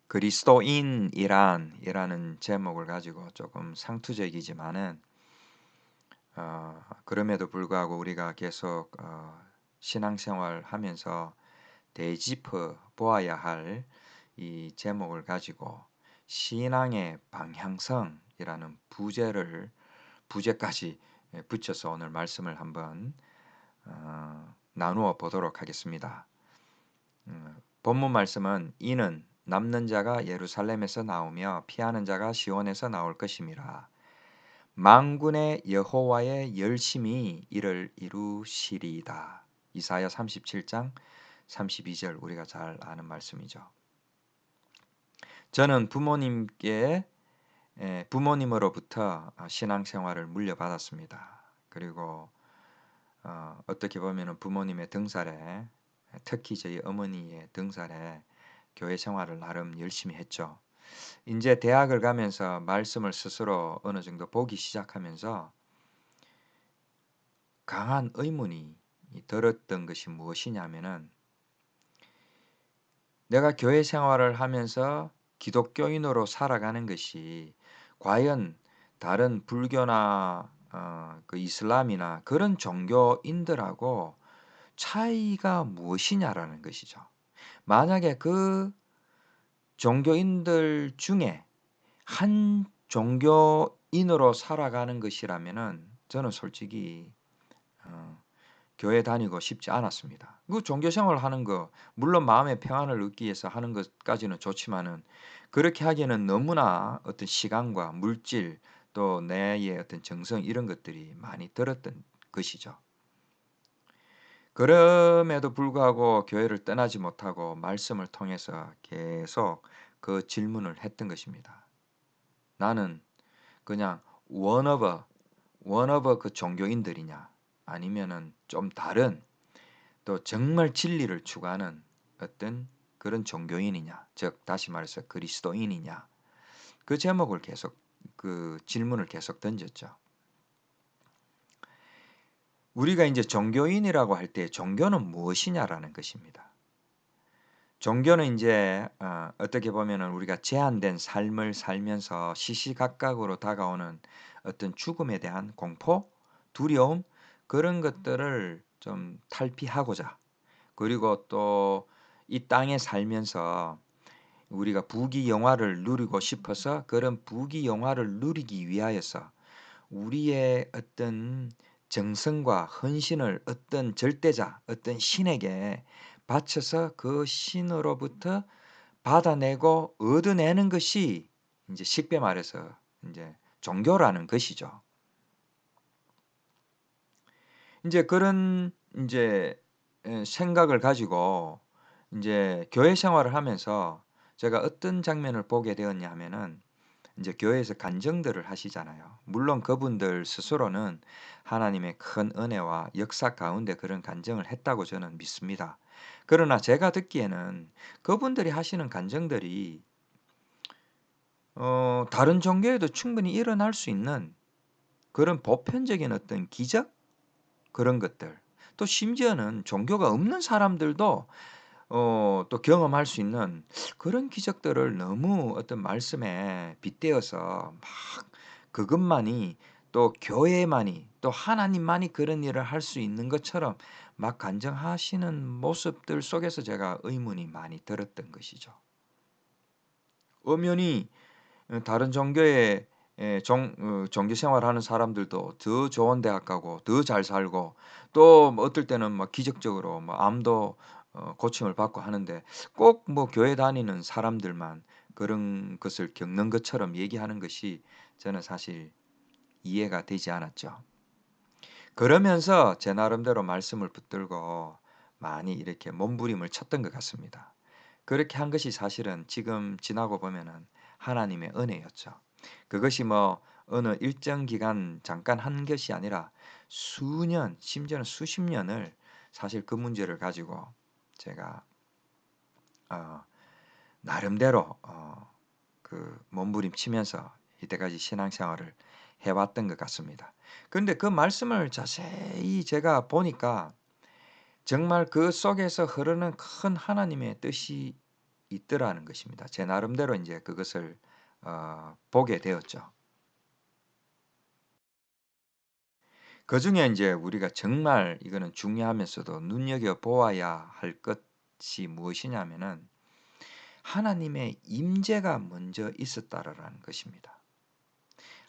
그리스도인이란이라는 제목을 가지고 조금 상투적이지만은 그럼에도 불구하고 우리가 계속 신앙생활 하면서 되짚어 보아야 할 이 제목을 가지고 신앙의 방향성이라는 부제까지 붙여서 오늘 말씀을 한번 나누어 보도록 하겠습니다. 본문 말씀은 이는 남는 자가 예루살렘에서 나오며 피하는 자가 시온에서 나올 것임이라. 만군의 여호와의 열심히 이를 이루시리이다. 이사야 37장 32절 우리가 잘 아는 말씀이죠. 저는 부모님으로부터 신앙생활을 물려받았습니다. 그리고 어떻게 보면 부모님의 등살에, 특히 저희 어머니의 등살에 교회 생활을 나름 열심히 했죠. 이제 대학을 가면서 말씀을 스스로 어느 정도 보기 시작하면서 강한 의문이 들었던 것이 무엇이냐면은, 내가 교회 생활을 하면서 기독교인으로 살아가는 것이 과연 다른 불교나 그 이슬람이나 그런 종교인들하고 차이가 무엇이냐라는 것이죠. 만약에 그 종교인들 중에 한 종교인으로 살아가는 것이라면은 저는 솔직히 교회 다니고 싶지 않았습니다. 그 종교 생활을 하는 거 물론 마음의 평안을 얻기 위해서 하는 것까지는 좋지만은 그렇게 하기에는 너무나 어떤 시간과 물질 또 내의 어떤 정성 이런 것들이 많이 들었던 것이죠. 그럼에도 불구하고 교회를 떠나지 못하고 말씀을 통해서 계속 그 질문을 했던 것입니다. 나는 그냥 원어버 그 종교인들이냐, 아니면은 좀 다른 또 정말 진리를 추구하는 어떤 그런 종교인이냐, 즉 다시 말해서 그리스도인이냐, 그 제목을 계속 그 질문을 계속 던졌죠. 우리가 이제 종교인이라고 할 때 종교는 무엇이냐라는 것입니다. 종교는 이제 어떻게 보면은 우리가 제한된 삶을 살면서 시시각각으로 다가오는 어떤 죽음에 대한 공포, 두려움 그런 것들을 좀 탈피하고자, 그리고 또 이 땅에 살면서 우리가 부귀영화를 누리고 싶어서 그런 부귀영화를 누리기 위하여서 우리의 어떤 정성과 헌신을 어떤 절대자, 어떤 신에게 바쳐서 그 신으로부터 받아내고 얻어내는 것이 이제 쉽게 말해서 이제 종교라는 것이죠. 이제 그런 이제 생각을 가지고 이제 교회 생활을 하면서 제가 어떤 장면을 보게 되었냐 하면은, 이제 교회에서 간증들을 하시잖아요. 물론 그분들 스스로는 하나님의 큰 은혜와 역사 가운데 그런 간증을 했다고 저는 믿습니다. 그러나 제가 듣기에는 그분들이 하시는 간증들이 다른 종교에도 충분히 일어날 수 있는 그런 보편적인 어떤 기적 그런 것들, 또 심지어는 종교가 없는 사람들도 또 경험할 수 있는 그런 기적들을 너무 어떤 말씀에 빗대어서 막 그것만이, 또 교회만이, 또 하나님만이 그런 일을 할 수 있는 것처럼 막 간증하시는 모습들 속에서 제가 의문이 많이 들었던 것이죠. 엄연히 다른 종교의 종교 생활하는 사람들도 더 좋은 대학 가고 더 잘 살고 또뭐 어떨 때는 막 기적적으로 뭐 암도 고침을 받고 하는데, 꼭 뭐 교회 다니는 사람들만 그런 것을 겪는 것처럼 얘기하는 것이 저는 사실 이해가 되지 않았죠. 그러면서 제 나름대로 말씀을 붙들고 많이 이렇게 몸부림을 쳤던 것 같습니다. 그렇게 한 것이 사실은 지금 지나고 보면은 하나님의 은혜였죠. 그것이 뭐 어느 일정 기간 잠깐 한 것이 아니라 수년, 심지어는 수십 년을 사실 그 문제를 가지고 제가 어, 나름대로 그 몸부림치면서 이때까지 신앙생활을 해왔던 것 같습니다. 그런데 그 말씀을 자세히 제가 보니까 정말 그 속에서 흐르는 큰 하나님의 뜻이 있더라는 것입니다. 제 나름대로 이제 그것을 보게 되었죠. 그중에 이제 우리가 정말 이거는 중요하면서도 눈여겨 보아야 할 것이 무엇이냐면은 하나님의 임재가 먼저 있었다라는 것입니다.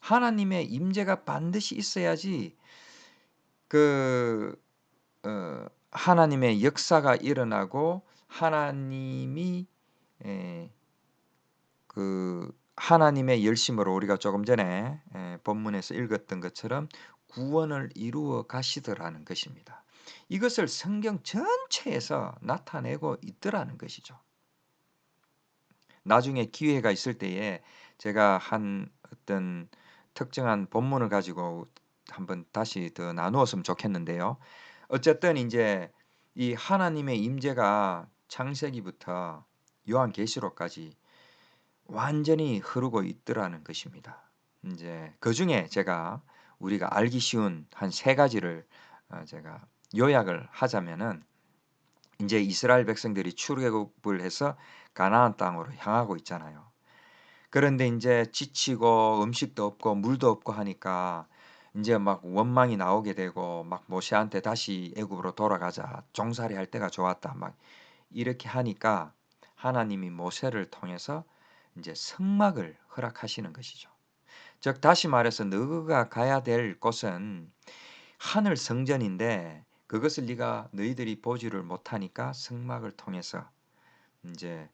하나님의 임재가 반드시 있어야지 그 하나님의 역사가 일어나고 하나님이 에, 그 하나님의 열심으로 우리가 조금 전에 본문에서 읽었던 것처럼 구원을 이루어 가시더라는 것입니다. 이것을 성경 전체에서 나타내고 있더라는 것이죠. 나중에 기회가 있을 때에 제가 한 어떤 특정한 본문을 가지고 한번 다시 더 나누었으면 좋겠는데요. 어쨌든 이제 이 하나님의 임재가 창세기부터 요한계시록까지 완전히 흐르고 있더라는 것입니다. 이제 그중에 제가 우리가 알기 쉬운 한 세 가지를 제가 요약을 하자면은 이제 이스라엘 백성들이 출애굽을 해서 가나안 땅으로 향하고 있잖아요. 그런데 이제 지치고 음식도 없고 물도 없고 하니까 이제 막 원망이 나오게 되고 막 모세한테 다시 애굽으로 돌아가자. 종살이 할 때가 좋았다. 막 이렇게 하니까 하나님이 모세를 통해서 이제 성막을 허락하시는 것이죠. 즉 다시 말해서 너희가 가야 될 곳은 하늘 성전인데 그것을 네가 너희들이 보지를 못하니까 성막을 통해서 이제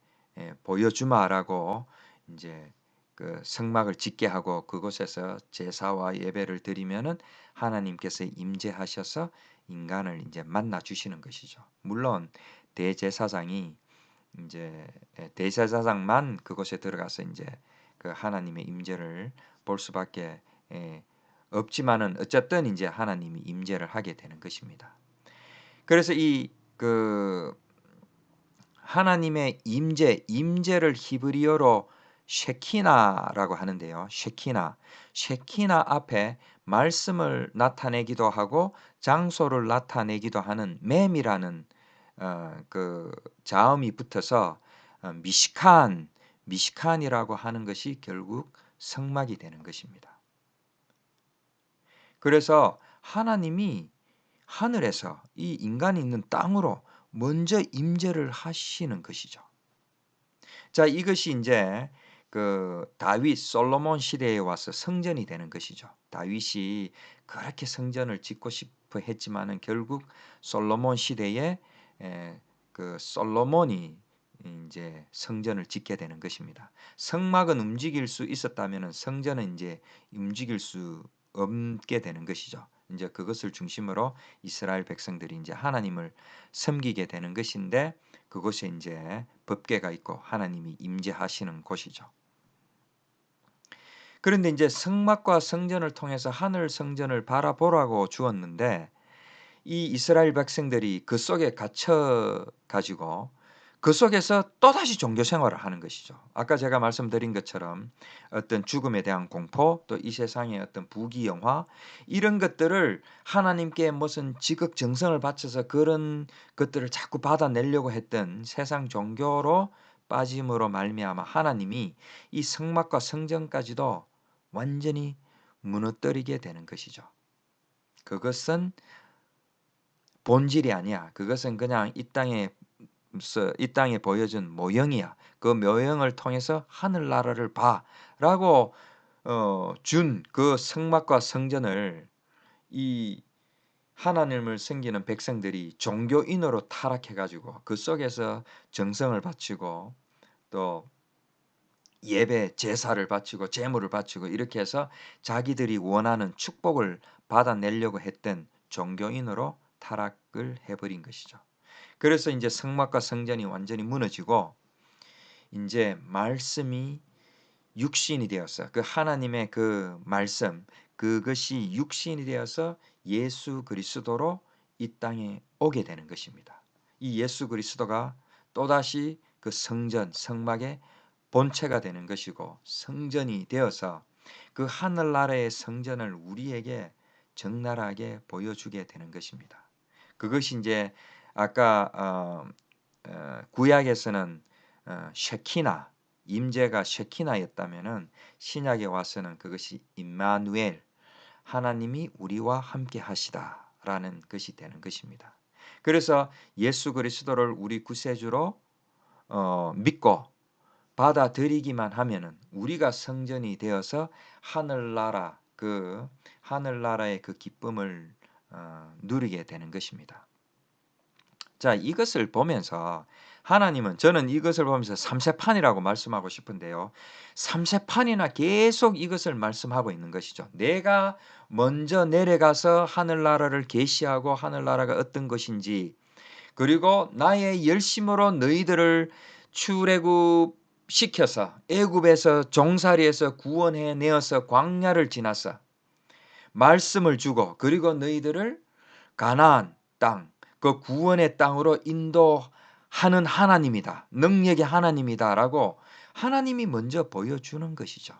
보여주마라고 이제 그 성막을 짓게 하고 그곳에서 제사와 예배를 드리면은 하나님께서 임재하셔서 인간을 이제 만나 주시는 것이죠. 물론 대제사장이 이제 대제사장만 그곳에 들어가서 이제 그 하나님의 임재를 볼 수밖에 없지만은 어쨌든 이제 하나님이 임재를 하게 되는 것입니다. 그래서 이그 하나님의 임재를 히브리어로 쉐키나라고 하는데요. 쉐키나 앞에 말씀을 나타내기도 하고 장소를 나타내기도 하는 맴이라는 그 자음이 붙어서 미시칸이라고 하는 것이 결국 성막이 되는 것입니다. 그래서 하나님이 하늘에서 이 인간이 있는 땅으로 먼저 임재를 하시는 것이죠. 자, 이것이 이제 그 다윗 솔로몬 시대에 와서 성전이 되는 것이죠. 다윗이 그렇게 성전을 짓고 싶어 했지만은 결국 솔로몬 시대에 그 솔로몬이 이제 성전을 짓게 되는 것입니다. 성막은 움직일 수 있었다면은 성전은 이제 움직일 수 없게 되는 것이죠. 이제 그것을 중심으로 이스라엘 백성들이 이제 하나님을 섬기게 되는 것인데 그곳에 이제 법궤가 있고 하나님이 임재하시는 곳이죠. 그런데 이제 성막과 성전을 통해서 하늘 성전을 바라보라고 주었는데 이 이스라엘 백성들이 그 속에 갇혀 가지고 그 속에서 또다시 종교 생활을 하는 것이죠. 아까 제가 말씀드린 것처럼 어떤 죽음에 대한 공포, 또 이 세상의 어떤 부귀영화 이런 것들을 하나님께 무슨 지극정성을 바쳐서 그런 것들을 자꾸 받아내려고 했던 세상 종교로 빠짐으로 말미암아 하나님이 이 성막과 성전까지도 완전히 무너뜨리게 되는 것이죠. 그것은 본질이 아니야. 그것은 그냥 이 땅에 보여준 모형이야. 그 모형을 통해서 하늘나라를 봐라고 준 그 성막과 성전을 이 하나님을 섬기는 백성들이 종교인으로 타락해 가지고 그 속에서 정성을 바치고 또 예배 제사를 바치고 제물을 바치고 이렇게 해서 자기들이 원하는 축복을 받아내려고 했던 종교인으로 타락을 해버린 것이죠. 그래서 이제 성막과 성전이 완전히 무너지고 이제 말씀이 육신이 되어서 그 하나님의 그 말씀 그것이 육신이 되어서 예수 그리스도로 이 땅에 오게 되는 것입니다. 이 예수 그리스도가 또다시 그 성전 성막의 본체가 되는 것이고 성전이 되어서 그 하늘나라의 성전을 우리에게 적나라하게 보여주게 되는 것입니다. 그것이 이제 아까 구약에서는 쉐키나, 임재가 쉐키나였다면은 신약에 와서는 그것이 임마누엘, 하나님이 우리와 함께 하시다라는 것이 되는 것입니다. 그래서 예수 그리스도를 우리 구세주로 믿고 받아들이기만 하면은 우리가 성전이 되어서 하늘나라 하늘나라의 그 기쁨을 누리게 되는 것입니다. 자, 이것을 보면서 하나님은, 저는 이것을 보면서 삼세판이라고 말씀하고 싶은데요. 삼세판이나 계속 이것을 말씀하고 있는 것이죠. 내가 먼저 내려가서 하늘나라를 계시하고 하늘나라가 어떤 것인지, 그리고 나의 열심으로 너희들을 출애굽 시켜서 애굽에서 종살이에서 구원해 내어서 광야를 지나서 말씀을 주고, 그리고 너희들을 가나안 땅, 그 구원의 땅으로 인도하는 하나님이다. 능력의 하나님이다라고 하나님이 먼저 보여주는 것이죠.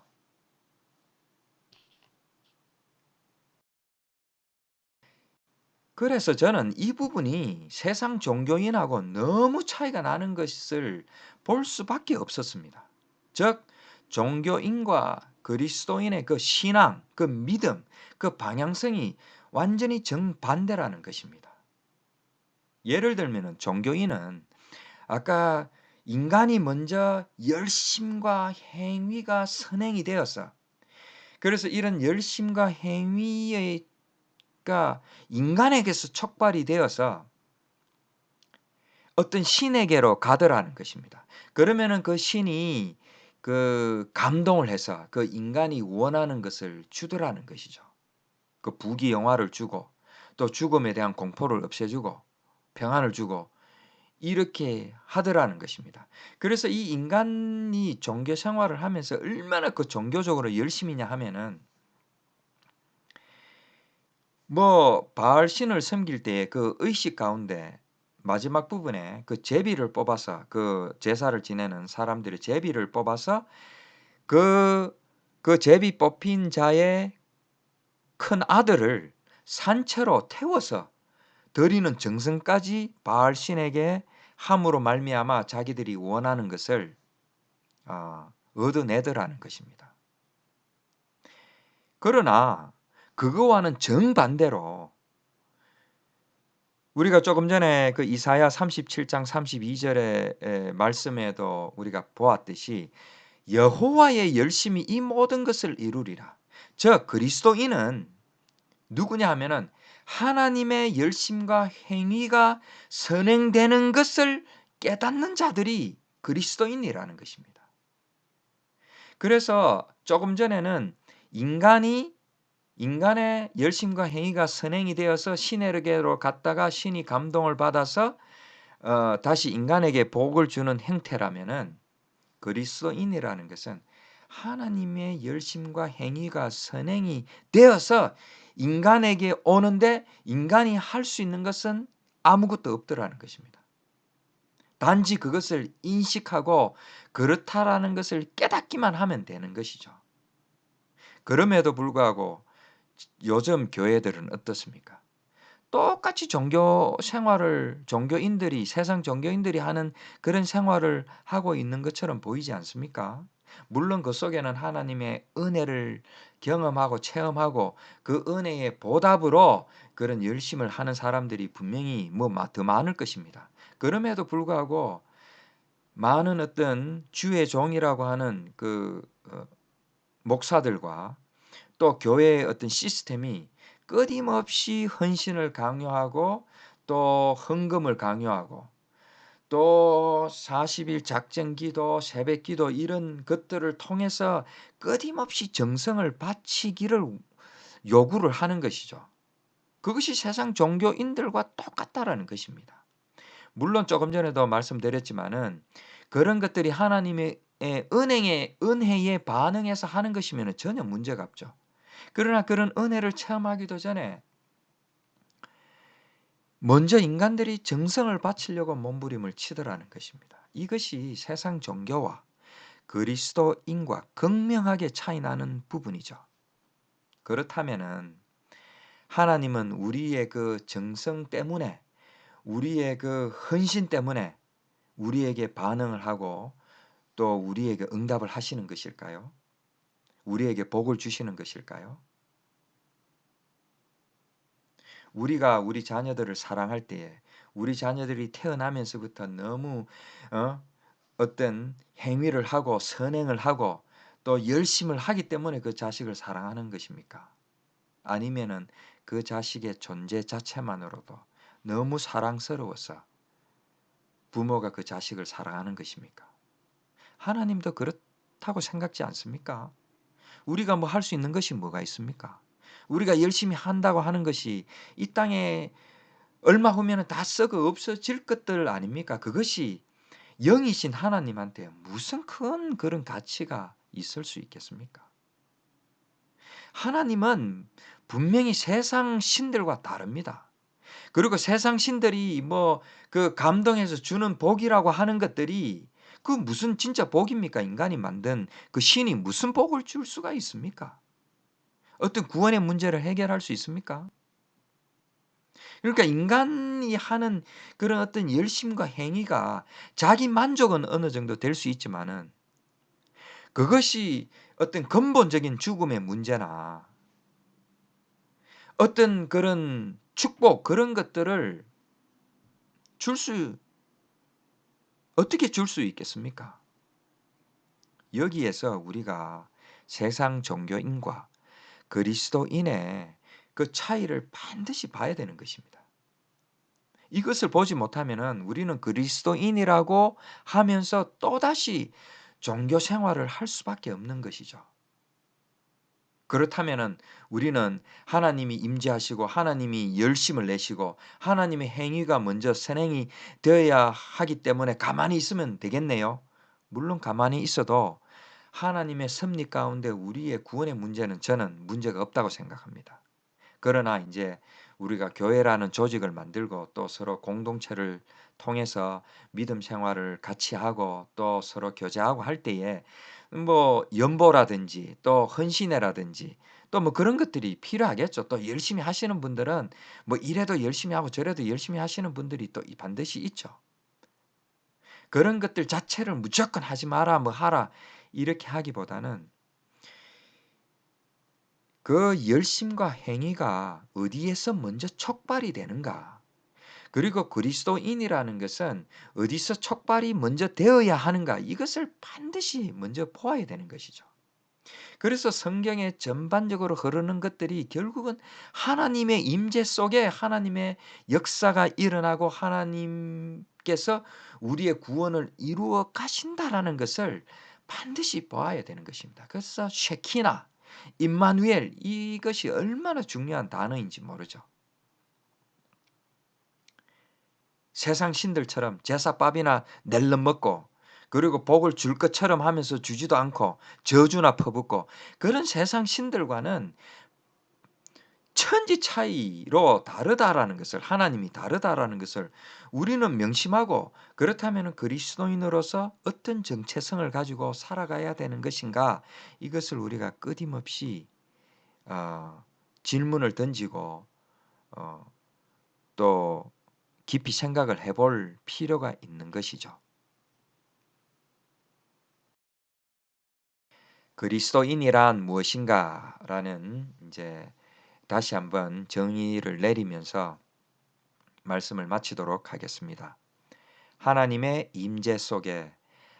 그래서 저는 이 부분이 세상 종교인하고 너무 차이가 나는 것을 볼 수밖에 없었습니다. 즉, 종교인과 그리스도인의 그 신앙, 그 믿음, 그 방향성이 완전히 정반대라는 것입니다. 예를 들면 종교인은 아까 인간이 먼저 열심과 행위가 선행이 되어서, 그래서 이런 열심과 행위가 인간에게서 촉발이 되어서 어떤 신에게로 가더라는 것입니다. 그러면은 그 신이 그 감동을 해서 그 인간이 원하는 것을 주더라는 것이죠. 그 부귀영화를 주고, 또 죽음에 대한 공포를 없애주고, 평안을 주고, 이렇게 하더라는 것입니다. 그래서 이 인간이 종교 생활을 하면서 얼마나 그 종교적으로 열심히냐 하면은, 뭐 바알 신을 섬길 때의 그 의식 가운데 마지막 부분에 그 제비를 뽑아서, 그 제사를 지내는 사람들이 제비를 뽑아서 그, 그 제비 뽑힌 자의 큰 아들을 산채로 태워서 드리는 정성까지 바알 신에게 함으로 말미암아 자기들이 원하는 것을 얻어내더라는 것입니다. 그러나 그거와는 정반대로 우리가 조금 전에 그 이사야 37장 32절의 말씀에도 우리가 보았듯이 여호와의 열심히 이 모든 것을 이루리라. 즉 그리스도인은 누구냐 하면은 하나님의 열심과 행위가 선행되는 것을 깨닫는 자들이 그리스도인이라는 것입니다. 그래서 조금 전에는 인간의 열심과 행위가 선행이 되어서 신에게로 갔다가 신이 감동을 받아서 다시 인간에게 복을 주는 형태라면은, 그리스도인이라는 것은 하나님의 열심과 행위가 선행이 되어서 인간에게 오는데 인간이 할 수 있는 것은 아무것도 없더라는 것입니다. 단지 그것을 인식하고 그렇다라는 것을 깨닫기만 하면 되는 것이죠. 그럼에도 불구하고 요즘 교회들은 어떻습니까? 똑같이 세상 종교인들이 하는 그런 생활을 하고 있는 것처럼 보이지 않습니까? 물론 그 속에는 하나님의 은혜를 경험하고 체험하고 그 은혜의 보답으로 그런 열심을 하는 사람들이 분명히 더 많을 것입니다. 그럼에도 불구하고 많은 어떤 주의 종이라고 하는 그 목사들과 또 교회의 어떤 시스템이 끊임없이 헌신을 강요하고 또 헌금을 강요하고 또 40일 작정기도 새벽기도 이런 것들을 통해서 끊임없이 정성을 바치기를 요구를 하는 것이죠. 그것이 세상 종교인들과 똑같다라는 것입니다. 물론 조금 전에도 말씀드렸지만은 그런 것들이 하나님의 은혜에 반응해서 하는 것이면 전혀 문제가 없죠. 그러나 그런 은혜를 체험하기도 전에 먼저 인간들이 정성을 바치려고 몸부림을 치더라는 것입니다. 이것이 세상 종교와 그리스도인과 극명하게 차이 나는 부분이죠. 그렇다면은 하나님은 우리의 그 정성 때문에, 우리의 그 헌신 때문에 우리에게 반응을 하고 또 우리에게 응답을 하시는 것일까요? 우리에게 복을 주시는 것일까요? 우리가 우리 자녀들을 사랑할 때에 우리 자녀들이 태어나면서부터 너무 어? 어떤 행위를 하고 선행을 하고 또 열심을 하기 때문에 그 자식을 사랑하는 것입니까? 아니면은 그 자식의 존재 자체만으로도 너무 사랑스러워서 부모가 그 자식을 사랑하는 것입니까? 하나님도 그렇다고 생각지 않습니까? 우리가 뭐 할 수 있는 것이 뭐가 있습니까? 우리가 열심히 한다고 하는 것이 이 땅에 얼마 후면은 다 썩어 없어질 것들 아닙니까? 그것이 영이신 하나님한테 무슨 큰 그런 가치가 있을 수 있겠습니까? 하나님은 분명히 세상 신들과 다릅니다. 그리고 세상 신들이 뭐 그 감동해서 주는 복이라고 하는 것들이 그 무슨 진짜 복입니까? 인간이 만든 그 신이 무슨 복을 줄 수가 있습니까? 어떤 구원의 문제를 해결할 수 있습니까? 그러니까 인간이 하는 그런 어떤 열심과 행위가 자기 만족은 어느 정도 될 수 있지만은 그것이 어떤 근본적인 죽음의 문제나 어떤 그런 축복 그런 것들을 줄 수 어떻게 줄 수 있겠습니까? 여기에서 우리가 세상 종교인과 그리스도인의 그 차이를 반드시 봐야 되는 것입니다. 이것을 보지 못하면은 우리는 그리스도인이라고 하면서 또다시 종교 생활을 할 수밖에 없는 것이죠. 그렇다면은 우리는 하나님이 임재하시고 하나님이 열심을 내시고 하나님의 행위가 먼저 선행이 되어야 하기 때문에 가만히 있으면 되겠네요. 물론 가만히 있어도 하나님의 섭리 가운데 우리의 구원의 문제는 저는 문제가 없다고 생각합니다. 그러나 이제 우리가 교회라는 조직을 만들고 또 서로 공동체를 통해서 믿음 생활을 같이 하고 또 서로 교제하고 할 때에 뭐 연보라든지 또 헌신회라든지 또 뭐 그런 것들이 필요하겠죠. 또 열심히 하시는 분들은 뭐 이래도 열심히 하고 저래도 열심히 하시는 분들이 또 반드시 있죠. 그런 것들 자체를 무조건 하지 마라, 뭐 하라 이렇게 하기보다는 그 열심과 행위가 어디에서 먼저 촉발이 되는가? 그리고 그리스도인이라는 것은 어디서 촉발이 먼저 되어야 하는가? 이것을 반드시 먼저 보아야 되는 것이죠. 그래서 성경에 전반적으로 흐르는 것들이 결국은 하나님의 임재 속에 하나님의 역사가 일어나고 하나님께서 우리의 구원을 이루어 가신다라는 것을 반드시 보아야 되는 것입니다. 그래서 쉐키나, 임마누엘 이것이 얼마나 중요한 단어인지 모르죠. 세상 신들처럼 제사밥이나 낼름 먹고 그리고 복을 줄 것처럼 하면서 주지도 않고 저주나 퍼붓고 그런 세상 신들과는 천지 차이로 다르다라는 것을 하나님이 다르다라는 것을 우리는 명심하고 그렇다면 그리스도인으로서 어떤 정체성을 가지고 살아가야 되는 것인가 이것을 우리가 끊임없이 질문을 던지고 어, 또 깊이 생각을 해볼 필요가 있는 것이죠. 그리스도인이란 무엇인가라는 이제 다시 한번 정의를 내리면서 말씀을 마치도록 하겠습니다. 하나님의 임재 속에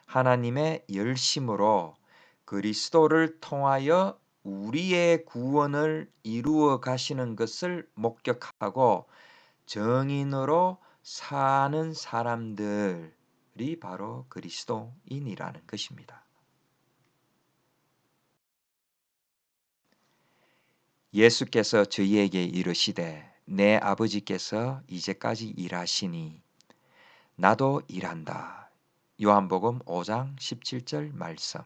하나님의 열심으로 그리스도를 통하여 우리의 구원을 이루어 가시는 것을 목격하고 정인으로 사는 사람들이 바로 그리스도인이라는 것입니다. 예수께서 저희에게 이르시되 내 아버지께서 이제까지 일하시니 나도 일한다. 요한복음 5장 17절 말씀.